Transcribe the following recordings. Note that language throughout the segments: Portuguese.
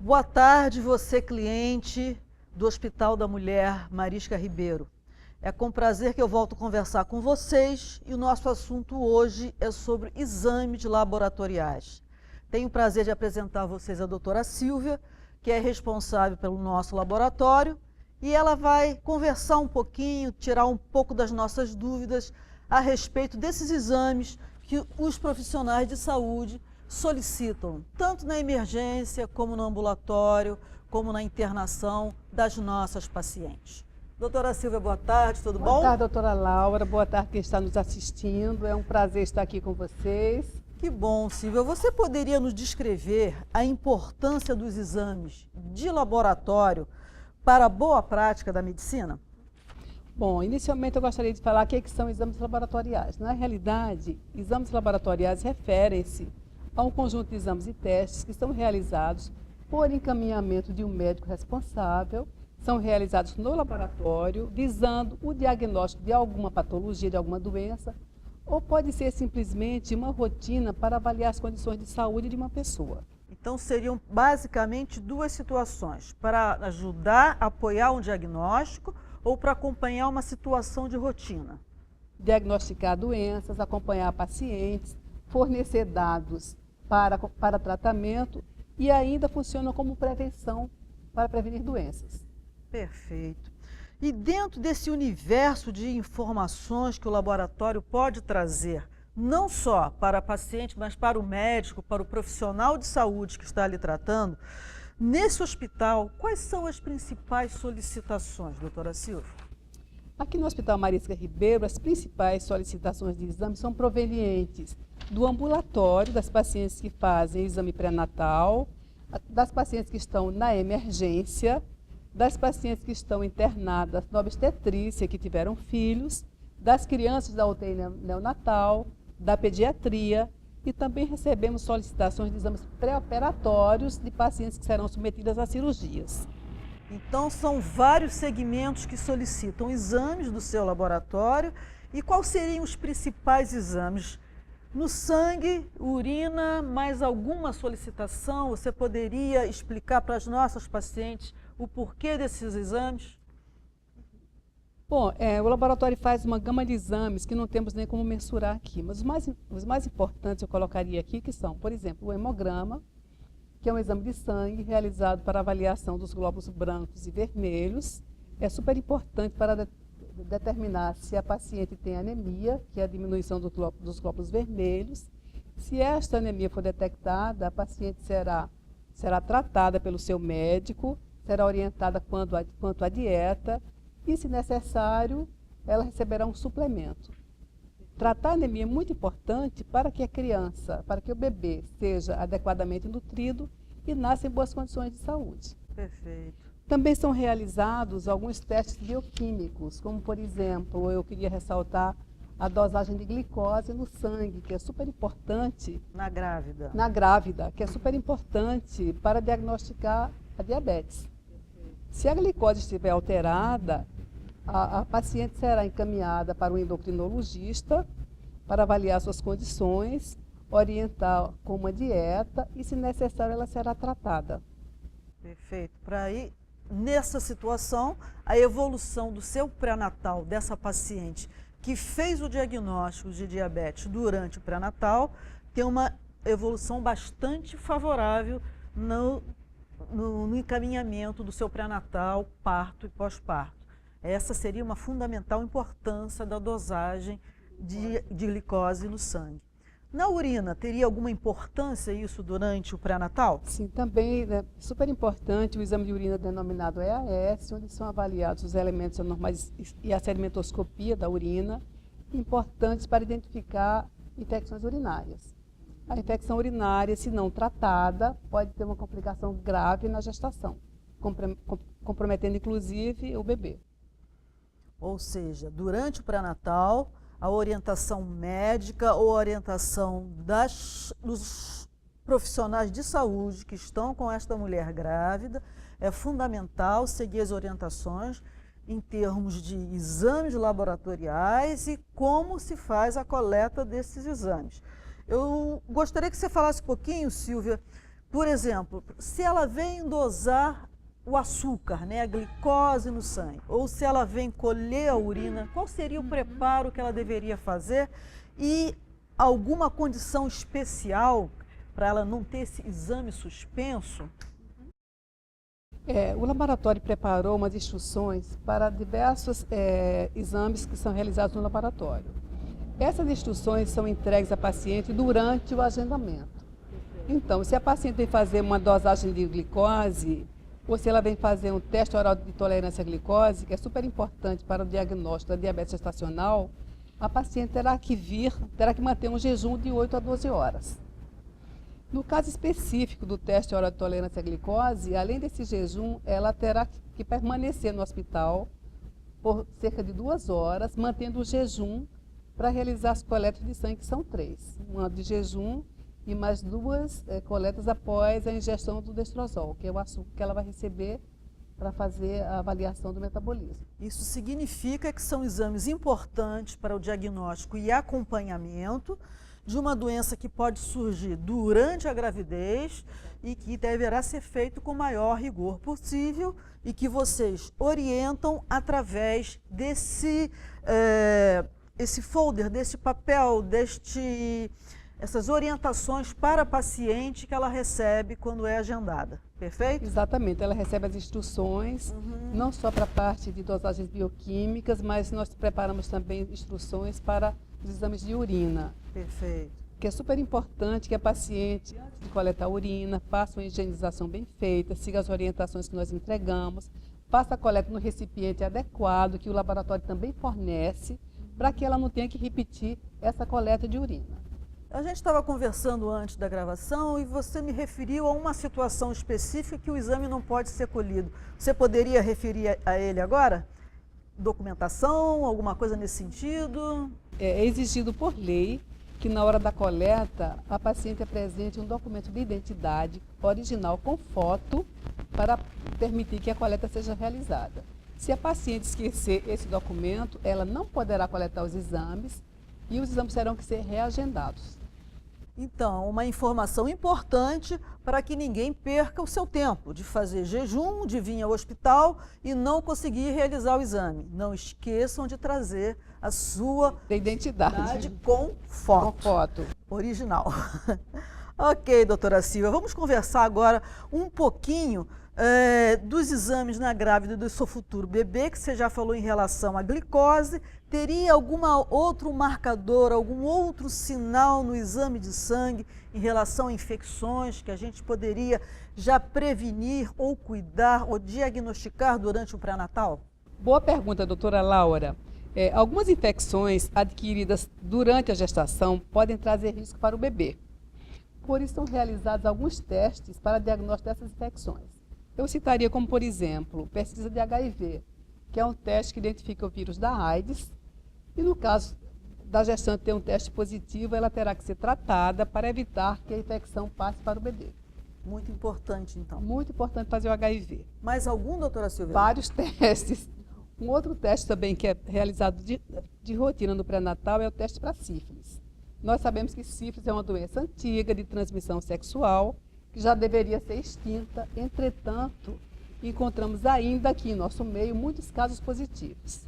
Boa tarde, você cliente do Hospital da Mulher Marisca Ribeiro. É com prazer que eu volto a conversar com vocês e o nosso assunto hoje é sobre exames laboratoriais. Tenho o prazer de apresentar a vocês a doutora Silvia, que é responsável pelo nosso laboratório, e ela vai conversar um pouquinho, tirar um pouco das nossas dúvidas a respeito desses exames que os profissionais de saúde solicitam, tanto na emergência, como no ambulatório, como na internação das nossas pacientes. Doutora Silvia, boa tarde, tudo bom? Boa tarde, doutora Laura, boa tarde quem está nos assistindo, é um prazer estar aqui com vocês. Que bom, Silvia. Você poderia nos descrever a importância dos exames de laboratório para a boa prática da medicina? Bom, inicialmente eu gostaria de falar o que são exames laboratoriais. Na realidade, exames laboratoriais referem-se a um conjunto de exames e testes que são realizados por encaminhamento de um médico responsável, são realizados no laboratório, visando o diagnóstico de alguma patologia, de alguma doença, ou pode ser simplesmente uma rotina para avaliar as condições de saúde de uma pessoa. Então seriam basicamente duas situações, para ajudar a apoiar um diagnóstico ou para acompanhar uma situação de rotina. Diagnosticar doenças, acompanhar pacientes, fornecer dados para tratamento e ainda funciona como prevenção para prevenir doenças. Perfeito. E dentro desse universo de informações que o laboratório pode trazer, não só para a paciente, mas para o médico, para o profissional de saúde que está ali tratando, nesse hospital, quais são as principais solicitações, doutora Silvia? Aqui no Hospital Marisca Ribeiro, as principais solicitações de exame são provenientes do ambulatório, das pacientes que fazem exame pré-natal, das pacientes que estão na emergência, das pacientes que estão internadas na obstetrícia, que tiveram filhos, das crianças da UTI neonatal, da pediatria, e também recebemos solicitações de exames pré-operatórios de pacientes que serão submetidas a cirurgias. Então, são vários segmentos que solicitam exames do seu laboratório. E quais seriam os principais exames? No sangue, urina, mais alguma solicitação? Você poderia explicar para as nossas pacientes o porquê desses exames? Bom, o laboratório faz uma gama de exames que não temos nem como mensurar aqui, mas os mais importantes eu colocaria aqui que são, por exemplo, o hemograma, que é um exame de sangue realizado para avaliação dos glóbulos brancos e vermelhos. É super importante para determinar se a paciente tem anemia, que é a diminuição dos glóbulos vermelhos. Se esta anemia for detectada, a paciente será tratada pelo seu médico, será orientada quanto à dieta e, se necessário, ela receberá um suplemento. Tratar a anemia é muito importante para que a criança, para que o bebê seja adequadamente nutrido e nasça em boas condições de saúde. Perfeito. Também são realizados alguns testes bioquímicos, como, por exemplo, eu queria ressaltar a dosagem de glicose no sangue, que é super importante. Na grávida. Na grávida, que é super importante para diagnosticar a diabetes. Se a glicose estiver alterada, a paciente será encaminhada para o endocrinologista para avaliar suas condições, orientar com uma dieta e, se necessário, ela será tratada. Perfeito. Para aí, nessa situação, a evolução do seu pré-natal dessa paciente que fez o diagnóstico de diabetes durante o pré-natal tem uma evolução bastante favorável no encaminhamento do seu pré-natal, parto e pós-parto. Essa seria uma fundamental importância da dosagem de glicose no sangue. Na urina, teria alguma importância isso durante o pré-natal? Sim, também é super importante o exame de urina denominado EAS, onde são avaliados os elementos anormais e a sedimentoscopia da urina, importantes para identificar infecções urinárias. A infecção urinária, se não tratada, pode ter uma complicação grave na gestação, comprometendo inclusive o bebê. Ou seja, durante o pré-natal, a orientação médica ou a orientação dos profissionais de saúde que estão com esta mulher grávida, é fundamental seguir as orientações em termos de exames laboratoriais e como se faz a coleta desses exames. Eu gostaria que você falasse um pouquinho, Silvia, Por exemplo, se ela vem dosar o açúcar, né, a glicose no sangue, ou se ela vem colher a urina, qual seria o preparo que ela deveria fazer e alguma condição especial para ela não ter esse exame suspenso? O laboratório preparou umas instruções para diversos exames que são realizados no laboratório. Essas instruções são entregues à paciente durante o agendamento. Então, se a paciente vem fazer uma dosagem de glicose, ou se ela vem fazer um teste oral de tolerância à glicose, que é super importante para o diagnóstico da diabetes gestacional, a paciente terá que manter um jejum de 8 a 12 horas. No caso específico do teste oral de tolerância à glicose, além desse jejum, ela terá que permanecer no hospital por cerca de 2 horas, mantendo o jejum para realizar as coletas de sangue, que são 3. Uma de jejum e mais 2 coletas após a ingestão do destrozol, que é o açúcar que ela vai receber para fazer a avaliação do metabolismo. Isso significa que são exames importantes para o diagnóstico e acompanhamento de uma doença que pode surgir durante a gravidez e que deverá ser feito com o maior rigor possível e que vocês orientam através desse esse folder, desse papel, essas orientações para a paciente que ela recebe quando é agendada, perfeito? Exatamente, ela recebe as instruções, não só para a parte de dosagens bioquímicas, mas nós preparamos também instruções para os exames de urina. Perfeito. Que é super importante que a paciente, antes de coletar a urina, faça uma higienização bem feita, siga as orientações que nós entregamos, faça a coleta no recipiente adequado, que o laboratório também fornece, para que ela não tenha que repetir essa coleta de urina. A gente estava conversando antes da gravação e você me referiu a uma situação específica que o exame não pode ser colhido. Você poderia referir a ele agora? Documentação, alguma coisa nesse sentido? É exigido por lei que na hora da coleta a paciente apresente um documento de identidade original com foto para permitir que a coleta seja realizada. Se a paciente esquecer esse documento, ela não poderá coletar os exames e os exames terão que ser reagendados. Então, uma informação importante para que ninguém perca o seu tempo de fazer jejum, de vir ao hospital e não conseguir realizar o exame. Não esqueçam de trazer a sua identidade com foto. Com foto. Original. Ok, doutora Silvia, vamos conversar agora um pouquinho dos exames na grávida do seu futuro bebê, que você já falou em relação à glicose. Teria algum outro marcador, algum outro sinal no exame de sangue em relação a infecções que a gente poderia já prevenir ou cuidar ou diagnosticar durante o pré-natal? Boa pergunta, doutora Laura. Algumas infecções adquiridas durante a gestação podem trazer risco para o bebê. Por isso são realizados alguns testes para diagnóstico dessas infecções. Eu citaria como, por exemplo, pesquisa de HIV, que é um teste que identifica o vírus da AIDS. E no caso da gestante ter um teste positivo, ela terá que ser tratada para evitar que a infecção passe para o bebê. Muito importante, então. Muito importante fazer o HIV. Mais algum, doutora Silvia? Vários testes. Um outro teste também que é realizado de rotina no pré-natal é o teste para sífilis. Nós sabemos que sífilis é uma doença antiga de transmissão sexual, que já deveria ser extinta. Entretanto, encontramos ainda aqui em nosso meio muitos casos positivos.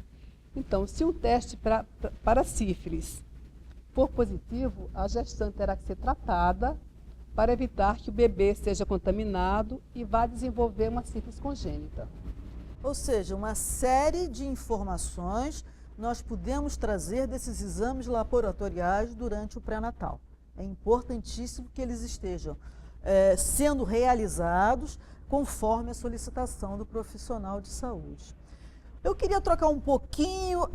Então, se um teste para sífilis for positivo, a gestante terá que ser tratada para evitar que o bebê seja contaminado e vá desenvolver uma sífilis congênita. Ou seja, uma série de informações nós podemos trazer desses exames laboratoriais durante o pré-natal. É importantíssimo que eles estejam sendo realizados conforme a solicitação do profissional de saúde. Eu queria trocar um pouquinho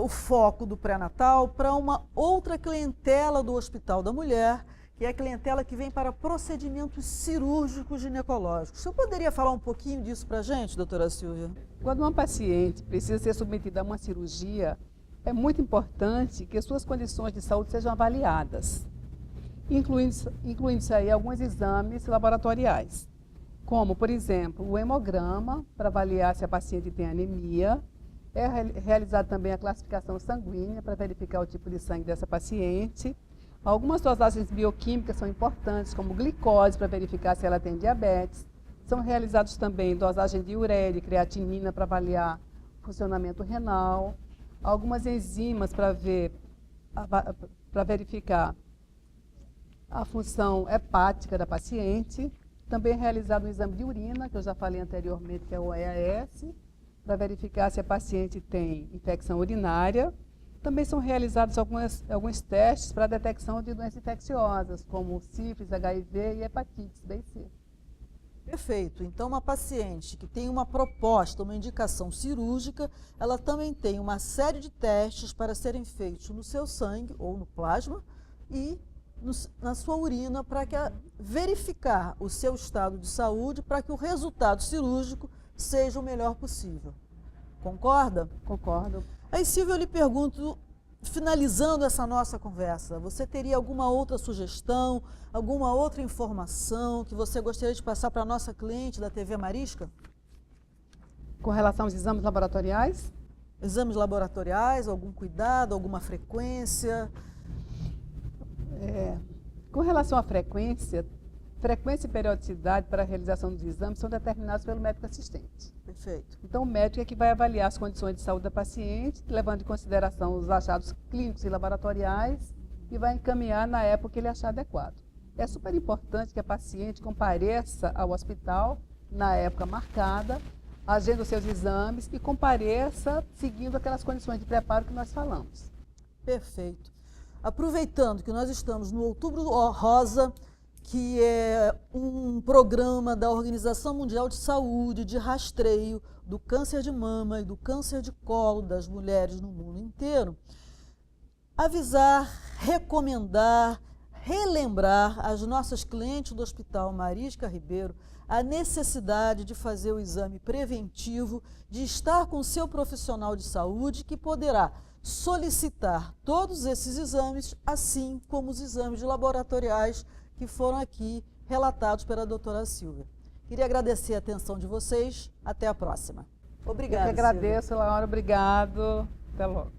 o foco do pré-natal para uma outra clientela do Hospital da Mulher, que é a clientela que vem para procedimentos cirúrgicos ginecológicos. Você poderia falar um pouquinho disso para a gente, doutora Silvia? Quando uma paciente precisa ser submetida a uma cirurgia, é muito importante que as suas condições de saúde sejam avaliadas, incluindo-se aí alguns exames laboratoriais, como, por exemplo, o hemograma, para avaliar se a paciente tem anemia. É realizada também a classificação sanguínea, para verificar o tipo de sangue dessa paciente. Algumas dosagens bioquímicas são importantes, como glicose, para verificar se ela tem diabetes. São realizados também dosagem de ureia e creatinina para avaliar o funcionamento renal. Algumas enzimas para verificar a função hepática da paciente. Também é realizado um exame de urina, que eu já falei anteriormente, que é o EAS, para verificar se a paciente tem infecção urinária. Também são realizados alguns testes para a detecção de doenças infecciosas, como sífilis, HIV e hepatite B e C. Perfeito. Então, uma paciente que tem uma proposta, uma indicação cirúrgica, ela também tem uma série de testes para serem feitos no seu sangue ou no plasma e na sua urina para verificar o seu estado de saúde para que o resultado cirúrgico seja o melhor possível. Concorda? Concordo. Aí, Silvia, eu lhe pergunto, finalizando essa nossa conversa, você teria alguma outra sugestão, alguma outra informação que você gostaria de passar para a nossa cliente da TV Marisca? Com relação aos exames laboratoriais? Exames laboratoriais, algum cuidado, alguma frequência? Com relação à frequência e periodicidade para a realização dos exames são determinados pelo médico assistente. Perfeito. Então, o médico é que vai avaliar as condições de saúde da paciente, levando em consideração os achados clínicos e laboratoriais, e vai encaminhar na época que ele achar adequado. É super importante que a paciente compareça ao hospital na época marcada, agenda os seus exames e compareça seguindo aquelas condições de preparo que nós falamos. Perfeito. Aproveitando que nós estamos no Outubro Rosa, que é um programa da Organização Mundial de Saúde de rastreio do câncer de mama e do câncer de colo das mulheres no mundo inteiro, avisar, recomendar, relembrar às nossas clientes do Hospital Marisca Ribeiro a necessidade de fazer o exame preventivo, de estar com o seu profissional de saúde que poderá solicitar todos esses exames, assim como os exames laboratoriais que foram aqui relatados pela doutora Silvia. Queria agradecer a atenção de vocês. Até a próxima. Obrigada, Eu que agradeço, Laura. Obrigado. Até logo.